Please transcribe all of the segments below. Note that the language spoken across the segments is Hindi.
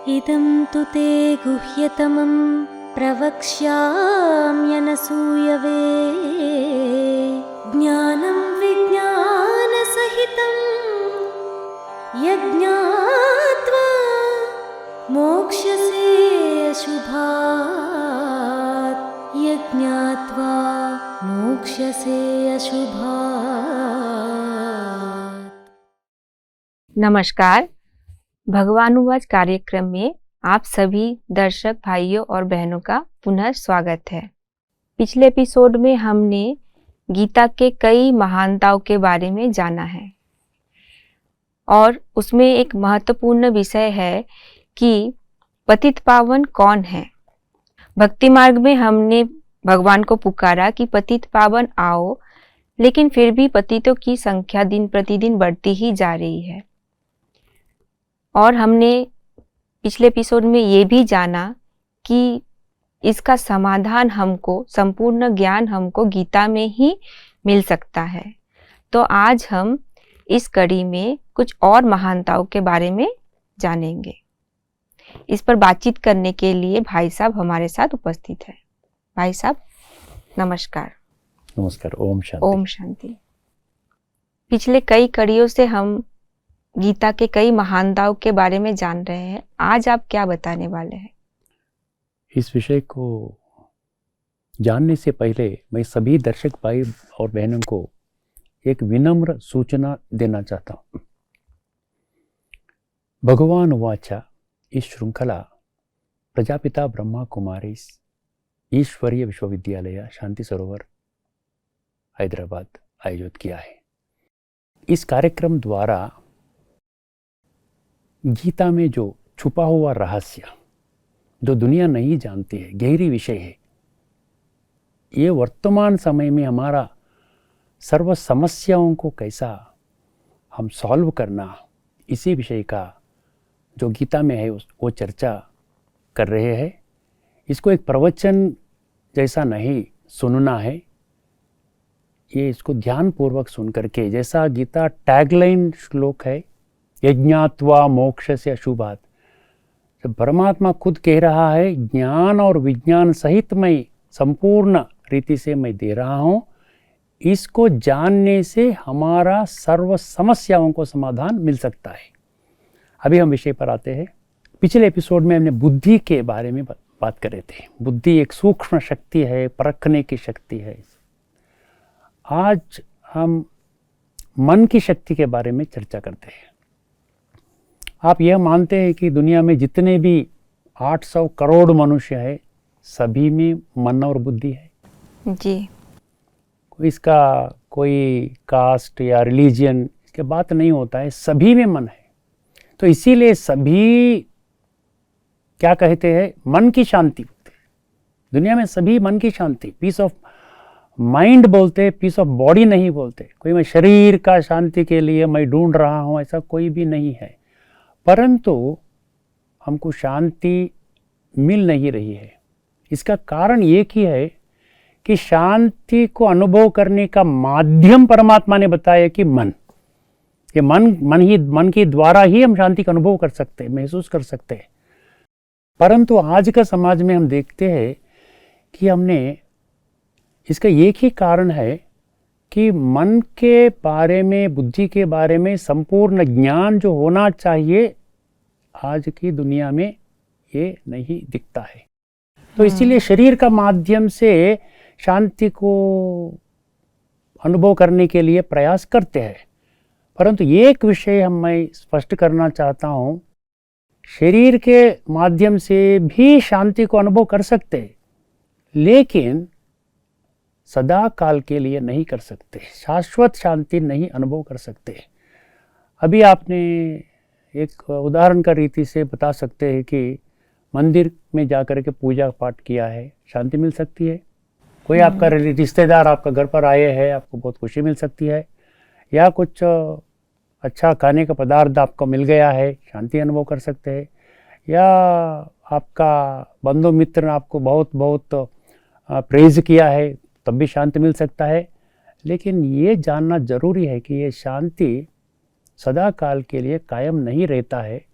इदं तु ते गुह्यतमं प्रवक्ष्याम्यनसूयवे ज्ञानं विज्ञानसहितं यज्ञात्वा मोक्ष्यसे अशुभात् यज्ञात्वा मोक्ष्यसे अशुभात्। नमस्कार। भगवानुवाच कार्यक्रम में आप सभी दर्शक भाइयों और बहनों का पुनः स्वागत है। पिछले एपिसोड में हमने गीता के कई महानताओं के बारे में जाना है और उसमें एक महत्वपूर्ण विषय है कि पतित पावन कौन है। भक्ति मार्ग में हमने भगवान को पुकारा कि पतित पावन आओ, लेकिन फिर भी पतितों की संख्या दिन प्रतिदिन बढ़ती ही जा रही है। और हमने पिछले एपिसोड में ये भी जाना कि इसका समाधान हमको, संपूर्ण ज्ञान हमको गीता में ही मिल सकता है। तो आज हम इस कड़ी में कुछ और महानताओं के बारे में जानेंगे। इस पर बातचीत करने के लिए भाई साहब हमारे साथ उपस्थित है। भाई साहब नमस्कार। नमस्कार। ओम शांति। ओम शांति। पिछले कई कड़ियों से हम गीता के कई महानताओं के बारे में जान रहे हैं। आज आप क्या बताने वाले हैं? इस विषय को जानने से पहले मैं सभी दर्शक भाई और बहनों को एक विनम्र सूचना देना चाहता हूँ। भगवान वाचा इस श्रृंखला प्रजापिता ब्रह्मा कुमारी ईश्वरीय विश्वविद्यालय शांति सरोवर हैदराबाद आयोजित किया है। इस कार्यक्रम द्वारा गीता में जो छुपा हुआ रहस्य, जो दुनिया नहीं जानती है, गहरी विषय है, ये वर्तमान समय में हमारा सर्व समस्याओं को कैसा हम सॉल्व करना, इसी विषय का जो गीता में है वो चर्चा कर रहे हैं। इसको एक प्रवचन जैसा नहीं सुनना है, ये इसको ध्यानपूर्वक सुन करके, जैसा गीता टैगलाइन श्लोक है, यज्ञात्वा मोक्षस्य अशुभात्, जब परमात्मा खुद कह रहा है ज्ञान और विज्ञान सहित मैं संपूर्ण रीति से मैं दे रहा हूँ, इसको जानने से हमारा सर्व समस्याओं को समाधान मिल सकता है। अभी हम विषय पर आते हैं। पिछले एपिसोड में हमने बुद्धि के बारे में बात कर रहे थे। बुद्धि एक सूक्ष्म शक्ति है, परखने की शक्ति है। आज हम मन की शक्ति के बारे में चर्चा करते हैं। आप यह मानते हैं कि दुनिया में जितने भी 800 करोड़ मनुष्य है, सभी में मन और बुद्धि है जी। इसका कोई कास्ट या रिलीजियन इसके बात नहीं होता है, सभी में मन है। तो इसीलिए सभी क्या कहते हैं, मन की शांति बोलते हैं। दुनिया में सभी मन की शांति, पीस ऑफ माइंड बोलते हैं, पीस ऑफ बॉडी नहीं बोलते। कोई मैं शरीर का शांति के लिए मैं ढूंढ रहा हूँ, ऐसा कोई भी नहीं है। परंतु हमको शांति मिल नहीं रही है। इसका कारण एक ही है कि शांति को अनुभव करने का माध्यम परमात्मा ने बताया कि मन, ये मन के द्वारा ही हम शांति का अनुभव कर सकते हैं, महसूस कर सकते हैं। परंतु आज का समाज में हम देखते हैं कि हमने, इसका एक ही कारण है कि मन के बारे में, बुद्धि के बारे में संपूर्ण ज्ञान जो होना चाहिए, आज की दुनिया में ये नहीं दिखता है। तो इसीलिए शरीर का माध्यम से शांति को अनुभव करने के लिए प्रयास करते हैं। परंतु एक विषय मैं स्पष्ट करना चाहता हूँ, शरीर के माध्यम से भी शांति को अनुभव कर सकते हैं, लेकिन सदा काल के लिए नहीं कर सकते, शाश्वत शांति नहीं अनुभव कर सकते। अभी आपने एक उदाहरण का रीति से बता सकते हैं कि मंदिर में जाकर के पूजा पाठ किया है, शांति मिल सकती है। कोई आपका रिश्तेदार आपका घर पर आए हैं, आपको बहुत खुशी मिल सकती है। या कुछ अच्छा खाने का पदार्थ आपको मिल गया है, शांति अनुभव कर सकते हैं। या आपका बंधु मित्र आपको बहुत बहुत प्रेज किया है, तब भी शांति मिल सकता है। लेकिन ये जानना जरूरी है कि ये शांति सदा काल के लिए कायम नहीं रहता है।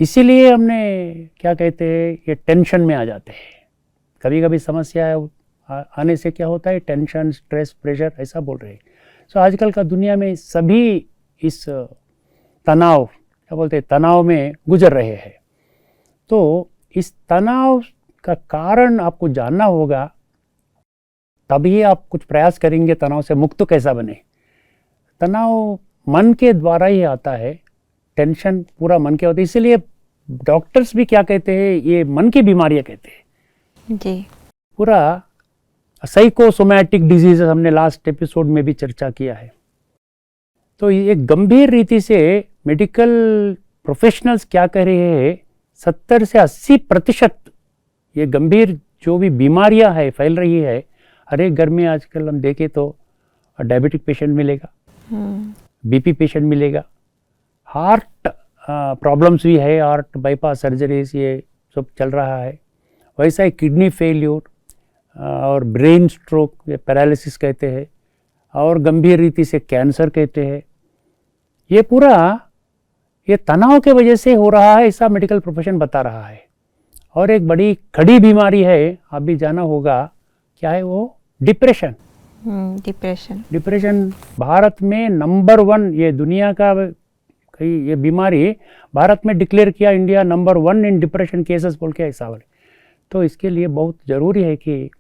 इसीलिए हमने क्या कहते हैं, ये टेंशन में आ जाते हैं। कभी कभी समस्या आने से क्या होता है, टेंशन, स्ट्रेस, प्रेशर, ऐसा बोल रहे हैं। सो आजकल का दुनिया में सभी इस तनाव, क्या बोलते हैं, तनाव में गुजर रहे हैं। तो इस तनाव का कारण आपको जानना होगा, तभी आप कुछ प्रयास करेंगे तनाव से मुक्त कैसा बने। तनाव मन के द्वारा ही आता है, टेंशन पूरा मन के होता है। इसीलिए डॉक्टर्स भी क्या कहते हैं, ये मन की बीमारियां कहते हैं जी। पूरा साइकोसोमैटिक डिजीज हमने लास्ट एपिसोड में भी चर्चा किया है। तो ये गंभीर रीति से मेडिकल प्रोफेशनल्स क्या कह रहे हैं, 70 से 80% ये गंभीर जो भी बीमारियां है फैल रही है। हर एक घर में आजकल हम देखें तो डायबिटिक पेशेंट मिलेगा, बीपी पेशेंट मिलेगा, हार्ट प्रॉब्लम्स भी है, हार्ट बाईपास सर्जरीज ये सब चल रहा है। वैसा ही किडनी फेल्योर और ब्रेन स्ट्रोक, ये पैरालिसिस कहते हैं, और गंभीर रीति से कैंसर कहते हैं। ये पूरा ये तनाव के वजह से हो रहा है, ऐसा मेडिकल प्रोफेशन बता रहा है। और एक बड़ी खड़ी बीमारी है, आप भी जाना होगा, क्या है वो, डिप्रेशन। डिप्रेशन भारत में नंबर 1, ये दुनिया का कई ये बीमारी भारत में डिक्लेयर किया, India number 1 in depression cases बोल के ऐसा बोले। तो इसके लिए बहुत ज़रूरी है कि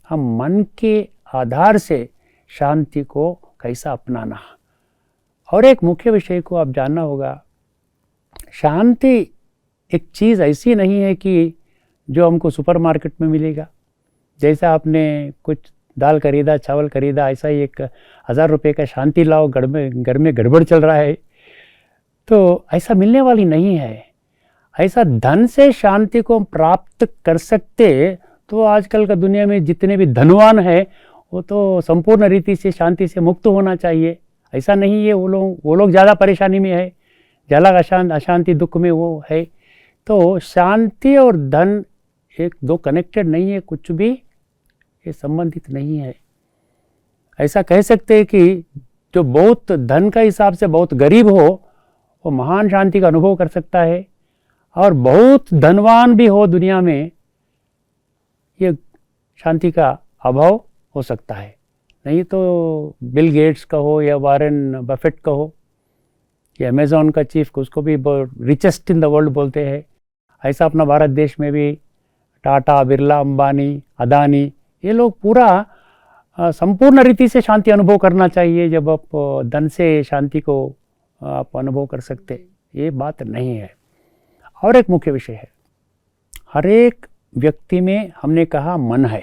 हम मन के आधार से शांति को कैसा अपनाना। और एक मुख्य विषय को आप जानना होगा, शांति एक चीज़ ऐसी नहीं है कि जो हमको सुपरमार्केट में मिलेगा। जैसा आपने कुछ दाल खरीदा, चावल खरीदा, ऐसा ही 1000 रुपये का शांति लाओ, घर में गड़बड़ चल रहा है, तो ऐसा मिलने वाली नहीं है। ऐसा धन से शांति को प्राप्त कर सकते तो आजकल का दुनिया में जितने भी धनवान है वो तो संपूर्ण रीति से शांति से मुक्त होना चाहिए। ऐसा नहीं है, वो लोग ज़्यादा परेशानी में है, ज़्यादा अशांति दुख में वो है। तो शांति और धन एक दो कनेक्टेड नहीं है, कुछ भी ये संबंधित नहीं है। ऐसा कह सकते हैं कि जो बहुत धन का हिसाब से बहुत गरीब हो वो महान शांति का अनुभव कर सकता है, और बहुत धनवान भी हो दुनिया में ये शांति का अभाव हो सकता है। नहीं तो बिल गेट्स का हो या वारेन बफेट का हो या अमेज़ॉन का चीफ, उसको भी रिचेस्ट इन द वर्ल्ड बोलते हैं। ऐसा अपना भारत देश में भी टाटा, बिरला, अंबानी, अदानी, ये लोग पूरा संपूर्ण रीति से शांति अनुभव करना चाहिए। जब आप धन से शांति को आप अनुभव कर सकते, ये बात नहीं है। और एक मुख्य विषय है, हर एक व्यक्ति में हमने कहा मन है,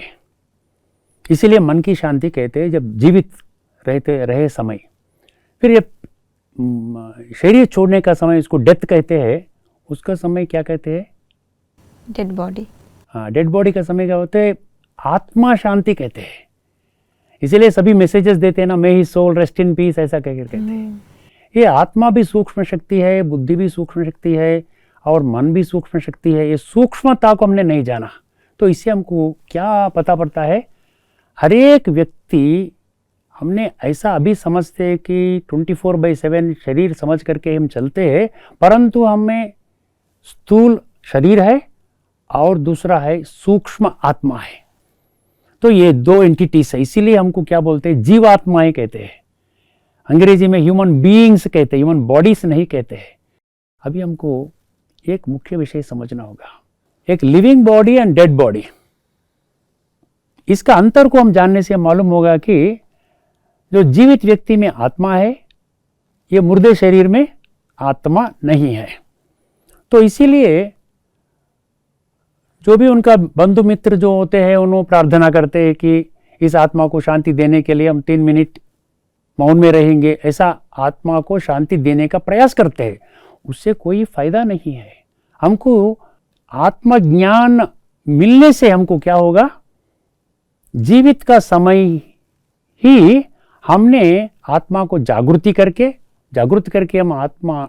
इसीलिए मन की शांति कहते हैं जब जीवित रहे समय। फिर ये शरीर छोड़ने का समय, इसको डेथ कहते हैं, उसका समय क्या कहते हैं, डेड बॉडी। हाँ, डेड बॉडी का समय क्या होता है, आत्मा शांति कहते हैं। इसीलिए सभी मैसेजेस देते हैं ना, मे ही सोल रेस्ट इन पीस, ऐसा कहकर कहते हैं। ये आत्मा भी सूक्ष्म शक्ति है, बुद्धि भी सूक्ष्म शक्ति है, और मन भी सूक्ष्म शक्ति है। ये सूक्ष्मता को हमने नहीं जाना, तो इससे हमको क्या पता पड़ता है, हर एक व्यक्ति, हमने ऐसा अभी समझते हैं कि 24/7 शरीर समझ करके हम चलते हैं, परंतु हमें स्थूल शरीर है और दूसरा है सूक्ष्म आत्मा है। तो ये दो एंटिटीज है, इसीलिए हमको क्या बोलते हैं, जीवात्माएं कहते हैं। अंग्रेजी में ह्यूमन बीइंग्स कहते हैं, ह्यूमन बॉडीज नहीं कहते हैं। अभी हमको एक मुख्य विषय समझना होगा, एक living body and dead body. इसका अंतर को हम जानने से मालूम होगा कि जो जीवित व्यक्ति में आत्मा है, ये मुर्दे शरीर में आत्मा नहीं है। तो इसीलिए जो भी उनका बंधु मित्र जो होते हैं, उन्होंने प्रार्थना करते हैं कि इस आत्मा को शांति देने के लिए हम 3 मिनट मौन में रहेंगे, ऐसा आत्मा को शांति देने का प्रयास करते हैं। उससे कोई फायदा नहीं है। हमको आत्मज्ञान मिलने से हमको क्या होगा, जीवित का समय ही हमने आत्मा को जागृत करके हम आत्मा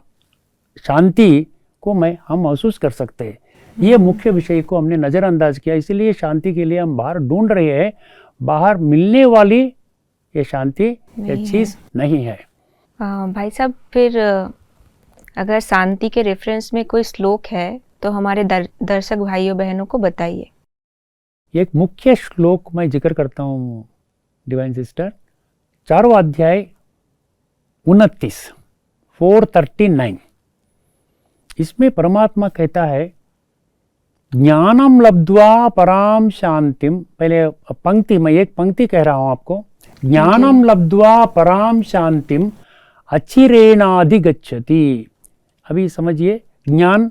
शांति को हम महसूस कर सकते हैं। ये मुख्य विषय को हमने नज़रअंदाज किया, इसीलिए शांति के लिए हम बाहर ढूंढ रहे हैं। बाहर मिलने वाली ये शांति ये चीज़ नहीं है। भाई साहब, फिर अगर शांति के रेफरेंस में कोई श्लोक है तो हमारे दर्शक भाइयों बहनों को बताइए। एक मुख्य श्लोक मैं जिक्र करता हूँ डिवाइन सिस्टर, 4वां अध्याय 29, 439। इसमें परमात्मा कहता है, ज्ञानम लब्ध्वा पराम शांतिम। पहले पंक्ति, मैं एक पंक्ति कह रहा हूं आपको। ज्ञानम लब्ध्वा पराम शांतिम अचिरेणाधिगच्छति। अभी समझिए, ज्ञान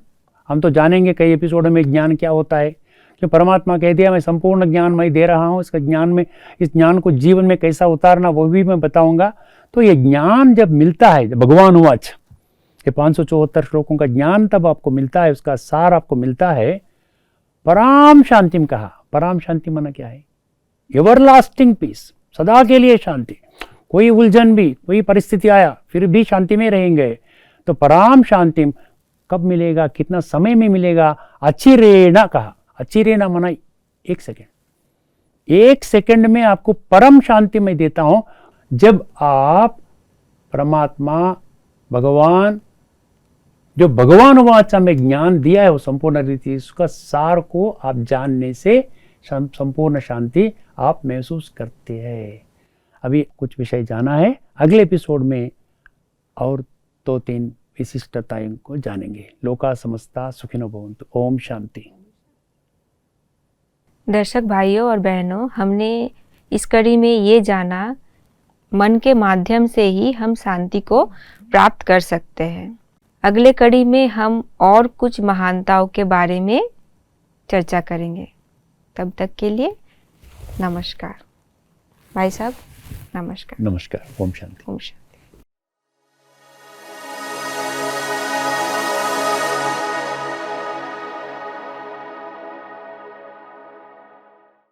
हम तो जानेंगे कई एपिसोड में ज्ञान क्या होता है, कि परमात्मा कह दिया मैं संपूर्ण ज्ञान मैं दे रहा हूँ, इसका ज्ञान में, इस ज्ञान को जीवन में कैसा उतारना वो भी मैं बताऊंगा। तो ये ज्ञान जब मिलता है, भगवान वाच ये 574 श्लोकों का ज्ञान तब आपको मिलता है, उसका सार आपको मिलता है। पराम शांतिम कहा, पराम शांति माना क्या है? एवरलास्टिंग पीस, सदा के लिए शांति। कोई उलझन भी, कोई परिस्थिति आया फिर भी शांति में रहेंगे। तो पराम शांतिम कब मिलेगा, कितना समय में मिलेगा? अचिरेणा कहा, अचिरेणा माना 1 सेकेंड। 1 सेकेंड में आपको परम शांति मैं देता हूं, जब आप परमात्मा भगवान, जो भगवान वाचा में ज्ञान दिया है वो संपूर्ण रीति, उसका सार को आप जानने से संपूर्ण शांति आप महसूस करते हैं। अभी कुछ विषय जाना है, अगले एपिसोड में और 2-3 विशिष्टताएं को जानेंगे। लोका समस्ता सुखिनो भवन्तु। ओम शांति। दर्शक भाइयों और बहनों, हमने इस कड़ी में ये जाना, मन के माध्यम से ही हम शांति को प्राप्त कर सकते हैं। अगले कड़ी में हम और कुछ महानताओं के बारे में चर्चा करेंगे। तब तक के लिए नमस्कार। भाई साहब नमस्कार। नमस्कार। ओम शांति। ओम शांति।